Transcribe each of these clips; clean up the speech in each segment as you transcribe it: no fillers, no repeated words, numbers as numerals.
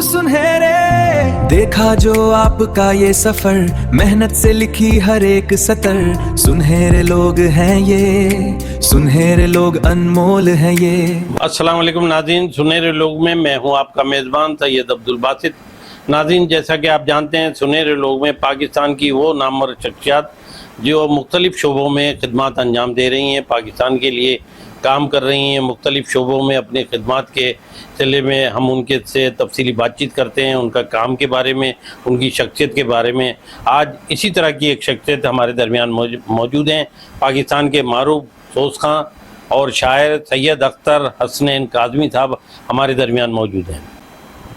सुनहरे देखा जो आपका ये सफर, मेहनत से लिखी हर एक सतर, सुनहरे लोग हैं ये, सुनहरे लोग अनमोल हैं ये। अस्सलाम वालेकुम नाज़रीन, सुनहरे लोग में मैं हूं आपका मेज़बान सैयद अब्दुल बासित। नाज़रीन, जैसा कि आप जानते हैं, सुनहरे लोग में पाकिस्तान की वो नामवर शख्सियत जो मुख्तलिफ़ शोबों में खिदमत अंजाम दे रही हैं, पाकिस्तान के लिए काम कर रही हैं, मुख्तलिफ़ शोबों में अपने खिदमत के सिलसिले में हम उनके से तफसीली बातचीत करते हैं, उनका काम के बारे में, उनकी शख्सियत के बारे में। आज इसी तरह की एक शख्सियत हमारे दरमियान मौजूद हैं। पाकिस्तान के मारूफ सोज़खां और शायर सैयद अख्तर हसनैन काज़मी साहब हमारे दरमियान मौजूद हैं।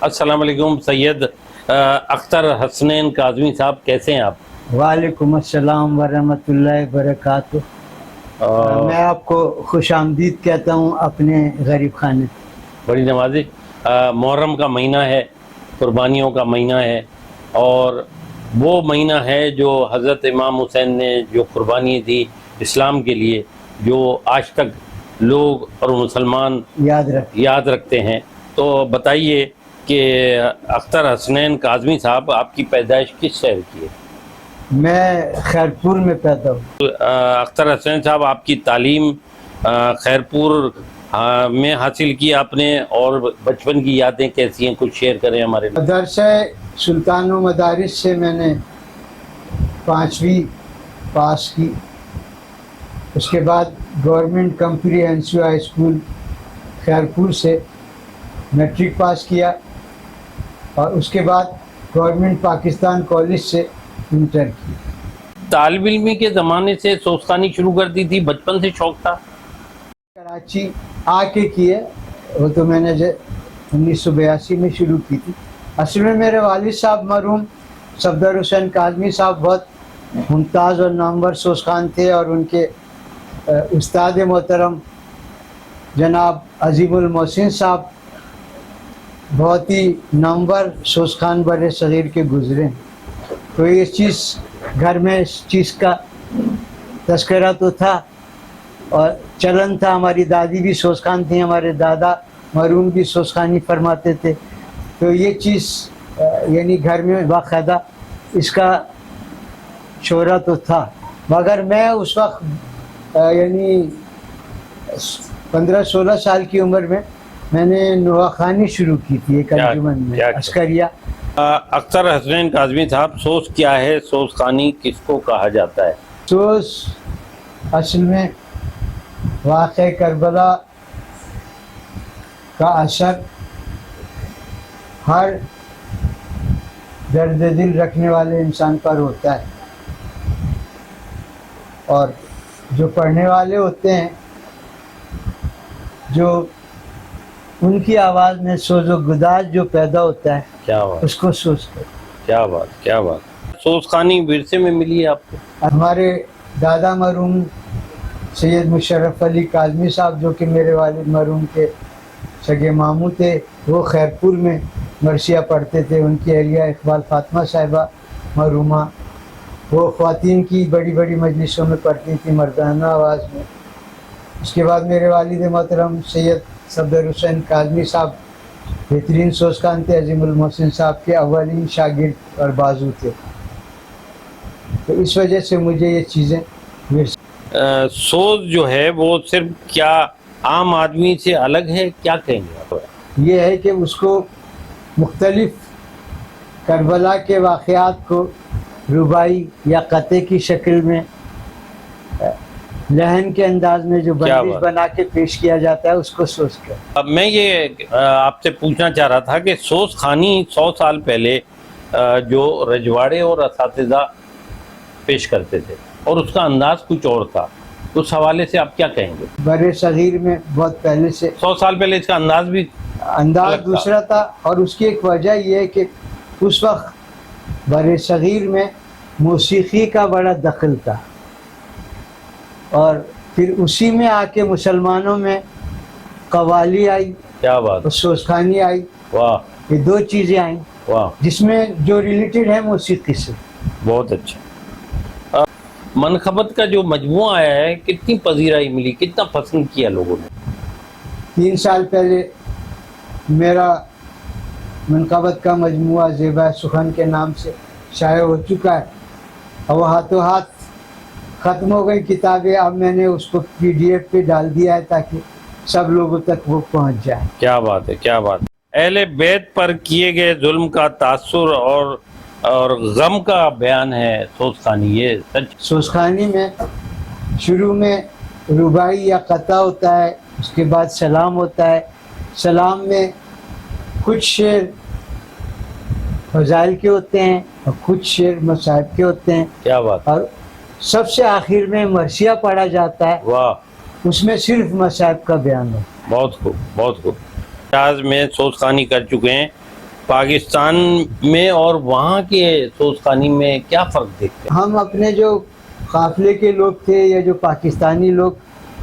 अस्सलाम वालेकुम सैयद अख्तर हसनैन काज़मी साहब, कैसे हैं आप? वालेकुम अस्सलाम वरहमतुल्लाहि वबरकातुहू। मैं आपको खुश आमदीद कहता हूँ अपने गरीब खाने। बड़ी नवाज़ी। मुहर्रम का महीना है, कुर्बानियों का महीना है, और वो महीना है जो हज़रत इमाम हुसैन ने जो कुर्बानी दी इस्लाम के लिए, जो आज तक लोग और मुसलमान याद रखते हैं। तो बताइए कि अख्तर हसनैन काज़मी साहब, आपकी पैदाइश किस शहर की है? मैं खैरपुर में पैदा हूँ। अख्तर हसनैन साहब, आपकी तालीम खैरपुर में हासिल की आपने, और बचपन की यादें कैसी हैं, कुछ शेयर करें हमारे। मदरसा सुल्तान व मदारिस से मैंने 5वीं पास की। उसके बाद government comprehensive high school Khairpur से मैट्रिक पास किया, और उसके बाद गवर्नमेंट पाकिस्तान कॉलेज से इंटर की। तालिब इल्मी के ज़माने से सोज़खानी शुरू कर दी थी, बचपन से शौक़ था? कराची आके की है, वो तो मैंने 1982 में शुरू की थी। असल में मेरे वालिद साहब मरहूम सफदर हुसैन काज़मी साहब बहुत मुमताज़ और नामवर सोज़खान थे, और उनके उस्ताद मोहतरम जनाब अजीमुल मोहसिन साहब बहुत ही नामवर सोज़खान बड़े सग़ीर के गुज़रे। तो ये चीज़ घर में इस चीज़ का तज़किरा तो था और चलन था। हमारी दादी भी सोज़खान थी, हमारे दादा मरहूम भी सोज़खानी फरमाते थे। तो ये चीज़ यानी घर में बाकायदा इसका शोरा तो था। मगर मैं उस वक्त यानी 15-16 साल की उम्र में मैंने नुआखानी शुरू की थी एक अंजुमन में, अस्करिया। अख्तर हसनैन काज़मी साहब, सोज़ क्या है? सोज़खानी किसको कहा जाता है? सोज़ असल में वाक़े करबला का असर हर दर्द दिल रखने वाले इंसान पर होता है, और जो पढ़ने वाले होते हैं, जो उनकी आवाज़ में सोज़ो गुदाज जो पैदा होता है, क्या बात, उसको सोच कर। क्या बात, क्या बात। सोज़खानी विरसे में मिली है आपको? हमारे दादा मरहूम सैयद मुशर्रफ अली काज़मी साहब, जो कि मेरे वालिद मरहूम के सगे मामू थे, वो खैरपुर में मरसिया पढ़ते थे। उनकी अहलिया इकबाल फातिमा साहिबा मरहूमा, वो ख़वातीन की बड़ी बड़ी मजलिसों में पढ़ती थी, मर्दाना आवाज़ में। उसके बाद मेरे वालिद मोहतरम सैयद सफदर हुसैन काज़मी साहब बेहतरीन सोज़खान थे, अजीमुल मोहसिन साहब के अव्वलीन शागिर्द और बाजू थे। तो इस वजह से मुझे ये चीज़ें सोज़ जो है वो सिर्फ क्या आम आदमी से अलग है, क्या कहेंगे आप? ये है कि उसको मुख्तलिफ करबला के वाक़यात को रुबाई या क़ते की शक्ल में लहन के अंदाज में जो बंदिश बना के पेश किया जाता है, उसको सोच कर। अब मैं ये आपसे पूछना चाह रहा था कि सोज़खानी 100 साल पहले जो रजवाड़े और असातिज़ा पेश करते थे, और उसका अंदाज कुछ और था, उस हवाले से आप क्या कहेंगे? बड़े सग़ीर में बहुत पहले से 100 साल पहले इसका अंदाज दूसरा था, और उसकी एक वजह यह है कि उस वक्त बड़े सग़ीर में मौसीक़ी का बड़ा दखल था, और फिर उसी में आके मुसलमानों में कव्वाली आई। क्या बात, और सोज़खानी आई। वाह, ये दो चीज़ें आई, वाह, जिसमें जो रिलेटेड है मौसीक़ी से। बहुत अच्छा। मनखबत का जो मजमूआ आया है, कितनी पजीराई मिली, कितना पसंद किया लोगों ने? 3 साल पहले मेरा मनक़बत का मजमुआ ज़ेबा सुखन के नाम से शाये हो चुका है और वो हाथों हाथ ख़त्म हो गई किताबें। अब मैंने उसको PDF पे डाल दिया है ताकि सब लोगों तक वो पहुंच जाए। क्या बात है, क्या बात है। अहले बैत पर किए गए जुल्म का तासुर और गम का बयान है सोसखानी, ये सच। सोसखानी में शुरू में रुबाई या कता होता है, उसके बाद सलाम होता है। सलाम में कुछ शेर फजाइल के होते हैं और कुछ शेर मसाइब के होते हैं। क्या बात, और सबसे आखिर में मरसिया पढ़ा जाता है, वाह, उसमें सिर्फ मसाइब का बयान हो। बहुत खूब, बहुत खूब। आज में सोसखानी कर चुके हैं, पाकिस्तान में और वहाँ के सोसखानी में क्या फ़र्क देखते हैं? हम अपने जो काफ़िले के लोग थे या जो पाकिस्तानी लोग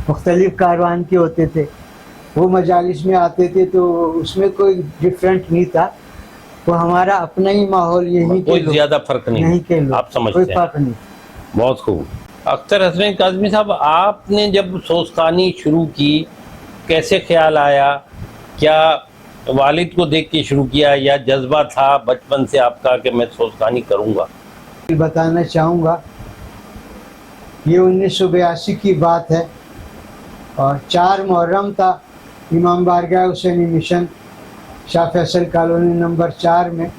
मुख्तलिफ कारवान के होते थे, वो मजालिस में आते थे, तो उसमें कोई डिफरेंट नहीं था। वो हमारा अपना ही माहौल, यहीं के कोई लोग, ज़्यादा फ़र्क नहीं, यहीं के लोग, आप समझते कोई हैं। फर्क नहीं। बहुत खूब। अख्तर हसनैन काज़मी साहब, आपने जब सोसखानी शुरू की, कैसे ख्याल आया? क्या वालिद को देख के शुरू किया या जज्बा था बचपन से आपका कि मैं सोसखानी करूँगा? बताना चाहूँगा, ये 1982 की बात है और 4 मुहर्रम था। इमाम बारगाह Husaini mission Shah Faisal colony number 4 में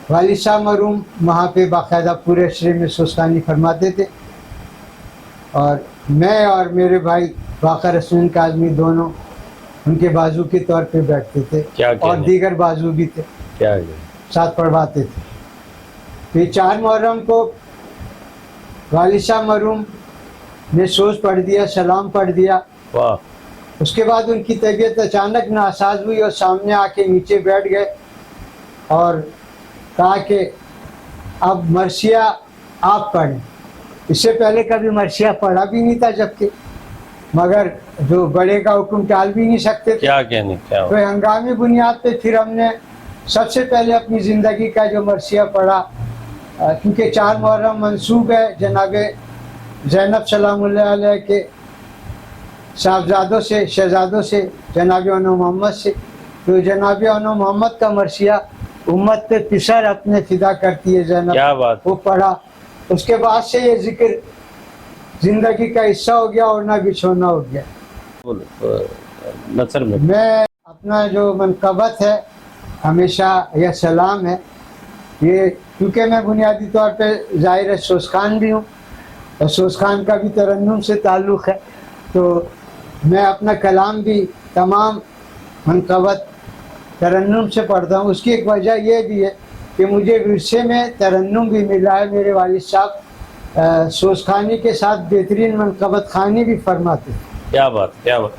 वालिद साहब मरहूम वहाँ पे बाकायदा पूरे अशरे में सोसखानी फरमाते थे और मैं और मेरे भाई वाक़र हसनैन काज़मी दोनों उनके बाजू के तौर पे बैठते थे। क्या और दीगर बाजू भी थे, क्या साथ पढ़वाते थे। तो ये 4 मुहर्रम को वालिद साहब मरहूम ने सोच पढ़ दिया, सलाम पढ़ दिया। वाह। उसके बाद उनकी तबीयत अचानक नासाज हुई और सामने आके नीचे बैठ गए और कहा कि अब मरसिया आप पढ़ें। इससे पहले कभी मरसिया पढ़ा भी नहीं था, जबकि मगर जो बड़े का हुक्म टाल भी नहीं सकते थे। क्या कहने, क्या तो हंगामी बुनियाद पे फिर हमने सबसे पहले अपनी ज़िंदगी का जो मरसिया पढ़ा, क्योंकि 4 मुहर्रम मंसूब है जनाब ज़ैनब सलामुल्लाह अलैह के साहबजादों से, शहजादों से, जनाब अनो मोहम्मद से। तो जनाब अनो मोहम्मद का मरसिया उम्मत पे पिसर अपने फिदा करती है ज़ैनब, क्या बात। वो पढ़ा। उसके बाद से ये जिक्र जिंदगी का हिस्सा हो गया और ना बिछोना हो गया। नसर में मैं अपना जो मनक़बत है हमेशा यह सलाम है, ये क्योंकि मैं बुनियादी तौर पे ज़ाहिर है सोसखान भी हूँ और सोसखान का भी तरन्नुम से ताल्लुक़ है, तो मैं अपना कलाम भी तमाम मनक़बत तरन्नुम से पढ़ता हूँ। उसकी एक वजह यह भी है कि मुझे विरसे में तरन्नुम भी मिला है। मेरे वालिद साहब सोसखानी के साथ बेहतरीन मनक़बत खानी भी फरमाते। क्या बात, क्या बात।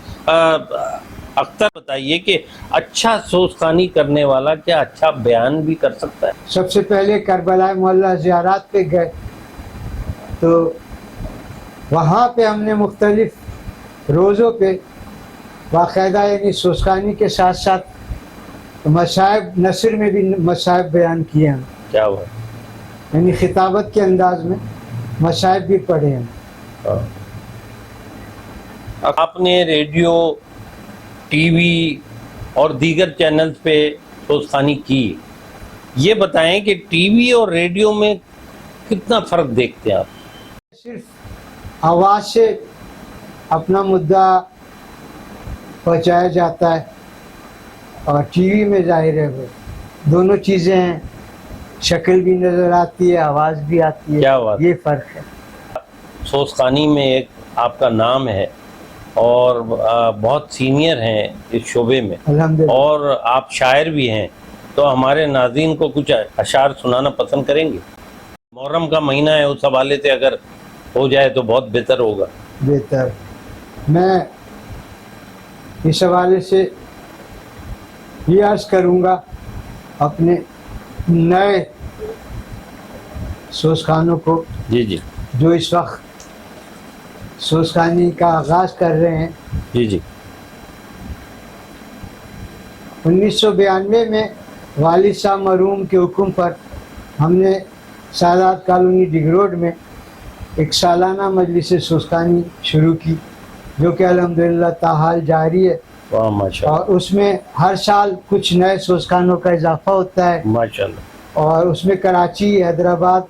अख्तर बताइए कि अच्छा सोसखानी करने वाला क्या अच्छा बयान भी कर सकता है? सबसे पहले करबला मोहल्ला ज़ियारत पे गए तो वहाँ पे हमने मुख्तलिफ रोज़ों पे बाकायदा यानी सोसखानी के साथ साथ मसाइब, नसर में भी मसाइब बयान किए हैं। क्या बात, यानी खिताबत के अंदाज में मसाइब भी पढ़े हैं। आपने रेडियो, टीवी और दीगर चैनल्स पे सोसखानी की, ये बताएं कि टीवी और रेडियो में कितना फ़र्क देखते हैं आप? सिर्फ आवाज़ से अपना मुद्दा पहुँचाया जाता है और टीवी में जाहिर है वो दोनों चीज़ें हैं, शक्ल भी नज़र आती है, आवाज़ भी आती है। क्या बात। ये फ़र्क है। सोसखानी में एक आपका नाम है और बहुत सीनियर हैं इस शोबे में, अल्हम्दुलिल्लाह। और आप शायर भी हैं, तो हमारे नाज़रीन को कुछ अशार सुनाना पसंद करेंगे? मुहर्रम का महीना है, उस हवाले से अगर हो जाए तो बहुत बेहतर होगा। बेहतर। मैं इस हवाले से ये अर्ज़ करूँगा अपने नए सोसखानों को जी जी जो इस वक्त सोसखानी का आगाज़ कर रहे हैं। जी जी। 1992 में वालिद साहब मरहूम के हुक्म पर हमने सादात कॉलोनी डिगरोड में एक सालाना मजलिस सोसखानी शुरू की, जो कि अल्हम्दुलिल्लाह ताहाल जारी है واہ ماشاء اور اس میں ہر سال کچھ نئے سوزخانوں کا اضافہ ہوتا ہے، اللہ ماشاء اللہ اور اس میں کراچی، حیدرآباد،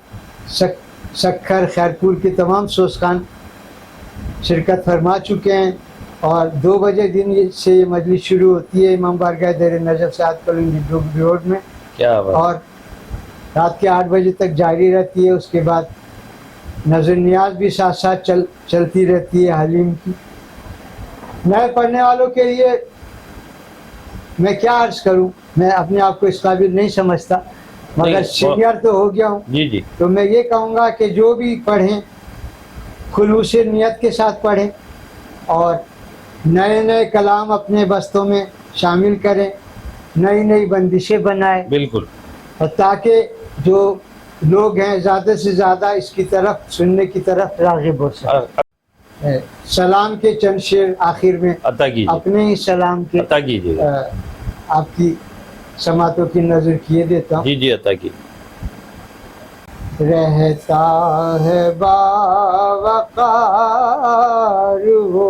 سکھر، خیرپور کے تمام سوزخان شرکت فرما چکے ہیں، اور 2 بجے دن سے یہ مجلس شروع ہوتی ہے امام بارگاہ دیر نجف سعد کالونی ڈوگری روڈ میں، کیا بات اور رات کے 8 بجے تک جاری رہتی ہے۔ اس کے بعد نظر نیاز بھی ساتھ ساتھ چلتی رہتی ہے حلیم کی۔ نئے پڑھنے والوں کے لیے میں کیا عرض کروں، میں اپنے آپ کو اس قابل نہیں سمجھتا، مگر نہیں، سینئر تو ہو گیا ہوں، جی جی تو میں یہ کہوں گا کہ جو بھی پڑھیں خلوص نیت کے ساتھ پڑھیں، اور نئے نئے کلام اپنے بستوں میں شامل کریں، نئی نئی بندشیں بنائیں، بالکل اور تاکہ جو لوگ ہیں زیادہ سے زیادہ اس کی طرف سننے کی طرف راغب ہو سکیں۔ سلام کے چند شعر آخر میں عطا کیجیے، اپنے ہی سلام کے عطا کیجیے، آپ کی سماعتوں کی نظر کیے دیتا ہوں۔ جی جی عطا کیجیے۔ رہتا ہے باوقار وہ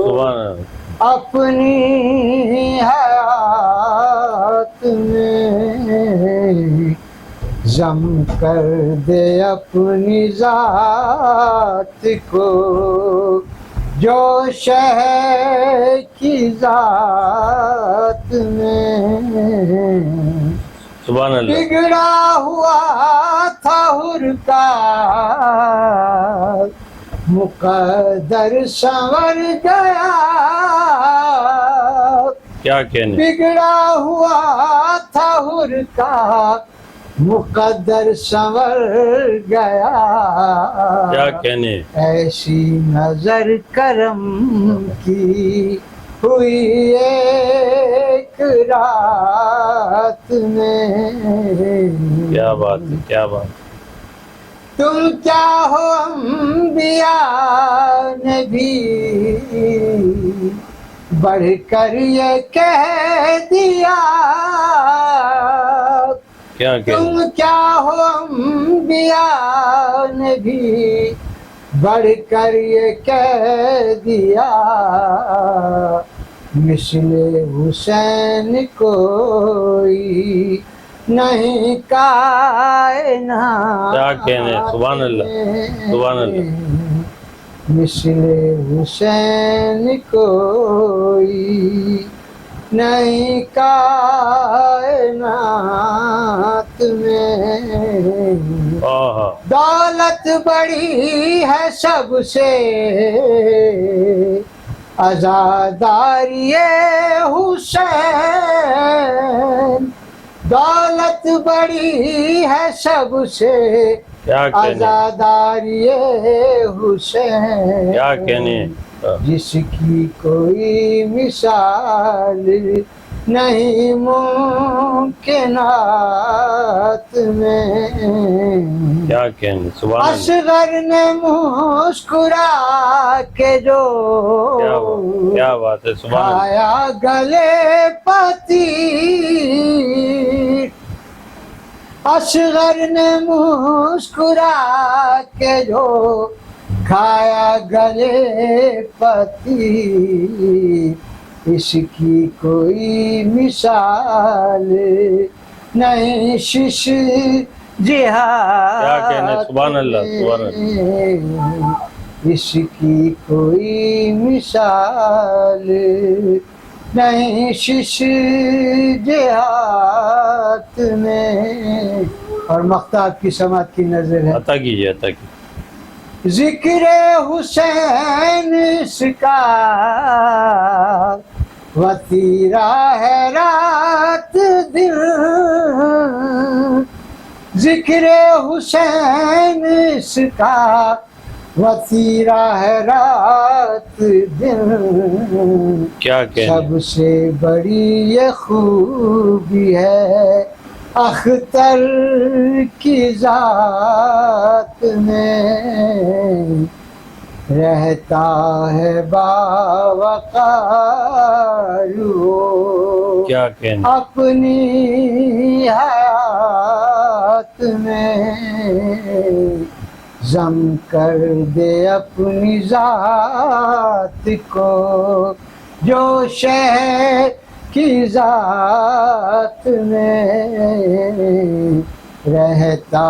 سبحان اللہ، اپنی حیات میں، ضم کر دے اپنی ذات کو جو شہ کی ذات میں، سبحان اللہ، بگڑا ہوا تھا حر کا مقدر سنور گیا، کیا کہنے، بگڑا ہوا تھا حر کا مقدر سنور گیا، کیا کہنے، ایسی نظر کرم کی ہوئی ایک رات میں، کیا بات ہے، کیا بات، تم کیا ہو انبیاء نے بھی بڑھ کر یہ کہہ دیا، کیا تم کہنے، کیا ہو انبیاء نے بھی بڑھ کر یہ کہہ دیا، مثل حسین کوئی نہیں کائنات کیا کہنے، سبحان اللہ، سبحان اللہ، مثل حسین کوئی نہیں کائنات میں، آہا، دولت بڑی ہے سب سے عزاداری حسین، دولت بڑی ہے سب سے کیا کہنے، عزاداری حسین، کیا کہنے، جس کی کوئی مثال نہیں ممکنات میں، کیا کہنے، سبحان اللہ، اصغر نے مسکرا کے جو کیا بات ہے، سبحان اللہ، کھایا گلے پتی، اصغر نے مسکرا کے جو کھایا گلے پتی، اس کی کوئی مثال نہیں شش جہاد، کیا کہنے، سبحان اللہ، سبحان اللہ، اس کی کوئی مثال نہیں شش جہاد میں، اور مختاب کی سماعت کی نظر ہے۔ عطا کیجیے، عطا کیجیے، ذکر حسین اس کا وتیرا ہے رات دن، ذکر حسین اس کا وتیرا ہے رات دن، کیا کہنے، سب سے بڑی یہ خوبی ہے اختر کی ذات میں، رہتا ہے باوقار وہ کیا کہنے، اپنی حیات میں، ضم کر دے اپنی ذات کو जो शहर की जात में रहता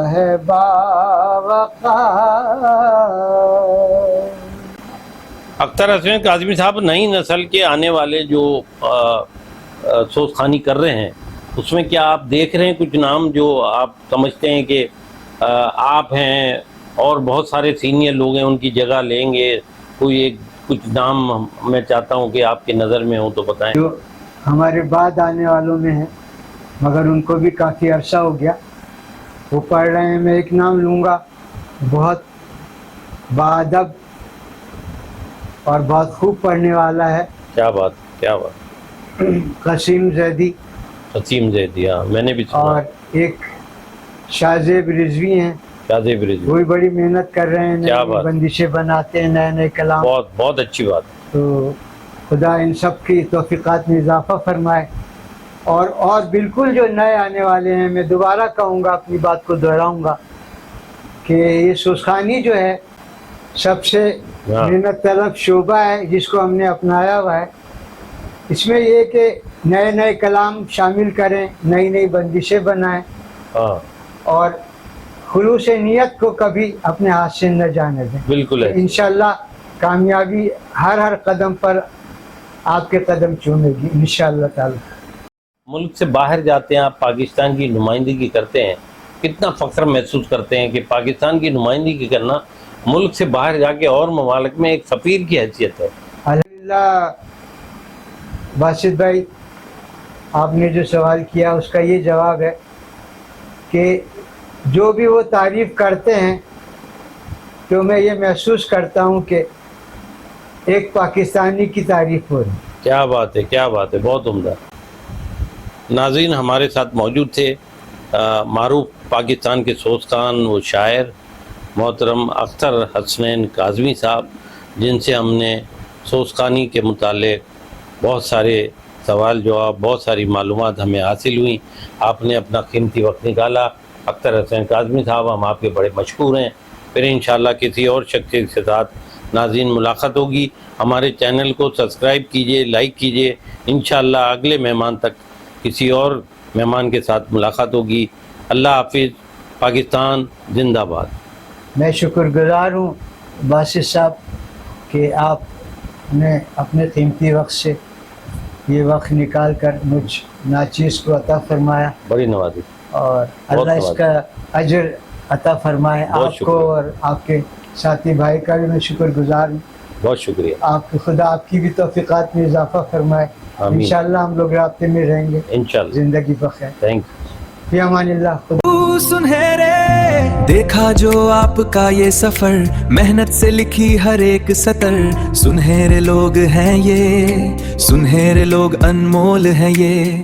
है बावक़ार। अख्तर हसन काज़मी साहब, नई नस्ल के आने वाले जो सोचखानी कर रहे हैं, उसमें क्या आप देख रहे हैं कुछ नाम जो आप समझते हैं कि आप हैं और बहुत सारे सीनियर लोग हैं उनकी जगह लेंगे? कोई एक कुछ नाम मैं चाहता हूं कि आपकी नज़र में हो तो बताएं। जो हमारे बाद आने वालों में है, मगर उनको भी काफ़ी अरसा हो गया, वो पढ़ रहे हैं। मैं एक नाम लूँगा, बहुत बाअदब और बहुत खूब पढ़ने वाला है। क्या बात, क्या बात। कसीम जैदी। कसीम जैदी, हाँ मैंने भी सुना। और एक शाहजेब रिजवी हैं, शाहजेब रिजवी, वो भी बड़ी मेहनत कर रहे हैं, क्या नई बात। बंदिशें बनाते हैं, नए नए कलाम। बहुत बहुत अच्छी बात। तो खुदा इन सब की तौफीक़ात में इजाफ़ा फरमाए। और बिल्कुल जो नए आने वाले हैं, मैं दोबारा कहूँगा, अपनी बात को दोहराऊँगा कि ये सोचखानी जो है सबसे हाँ। मेहनत तलब शोबा है जिसको हमने अपनाया हुआ है। इसमें ये कि नए नए कलाम शामिल करें, नई नई बंदिशें बनाएं हाँ और खुलूस नियत को कभी अपने हाथ से न जाने दें। बिल्कुल है। इंशाल्लाह कामयाबी हर कदम पर आपके कदम चूमेगी इंशाल्लाह ताला। मुल्क से बाहर जाते हैं आप, पाकिस्तान की नुमाइंदगी करते हैं, कितना फ़ख्र महसूस करते हैं कि पाकिस्तान की नुमाइंदगी करना मुल्क से बाहर जाके और ममालिक में एक सफ़ीर की हैसियत है। अल्हम्दुलिल्लाह बासित भाई, आपने जो सवाल किया उसका ये जवाब है कि जो भी वो तारीफ़ करते हैं तो मैं ये महसूस करता हूँ कि एक पाकिस्तानी की तारीफ़ हो रही। क्या बात है, क्या बात है, बहुत उम्दा। नाज़रीन, हमारे साथ मौजूद थे मारूफ पाकिस्तान के सोचखान व शायर मोहतरम अख्तर हसनैन काज़मी साहब, जिनसे हमने सोचखानी के मुतालिक बहुत सारे सवाल जवाब, बहुत सारी मालूमात हमें हासिल हुई। आपने अपना कीमती वक्त निकाला। अख्तर हसनैन काज़मी साहब, हम आपके बड़े मशकूर हैं। फिर इंशाअल्लाह किसी और शख्सियत के साथ नाज़रीन मुलाकात होगी। हमारे चैनल को सब्सक्राइब कीजिए, लाइक कीजिए। इंशाअल्लाह अगले मेहमान तक किसी और मेहमान के साथ मुलाकात होगी। अल्लाह हाफिज़। पाकिस्तान जिंदाबाद। मैं शुक्रगुजार हूँ बासित साहब कि आपने अपने कीमती वक्त से ये वक्त निकाल कर मुझ नाचीज़ को अता फरमाया, बड़ी नवाज़ी। और अल्लाह इसका अजर अता फरमाए। बहुत आपको शुक्रिया। और आपके साथी भाई का भी मैं शुक्रगुजार हूँ। बहुत शुक्रिया। आपके खुदा आपकी भी तौफीक़ात में इजाफ़ा फरमाए। आमीन। इंशाअल्लाह हम लोग राब्ते में रहेंगे इंशाअल्लाह। ज़िंदगी बख़ैर। थैंक फ़ी अमानिल्लाह। तू सुनहरे देखा जो आपका ये सफर, मेहनत से लिखी हर एक सतर, सुनहरे लोग हैं ये, सुनहरे लोग अनमोल हैं ये।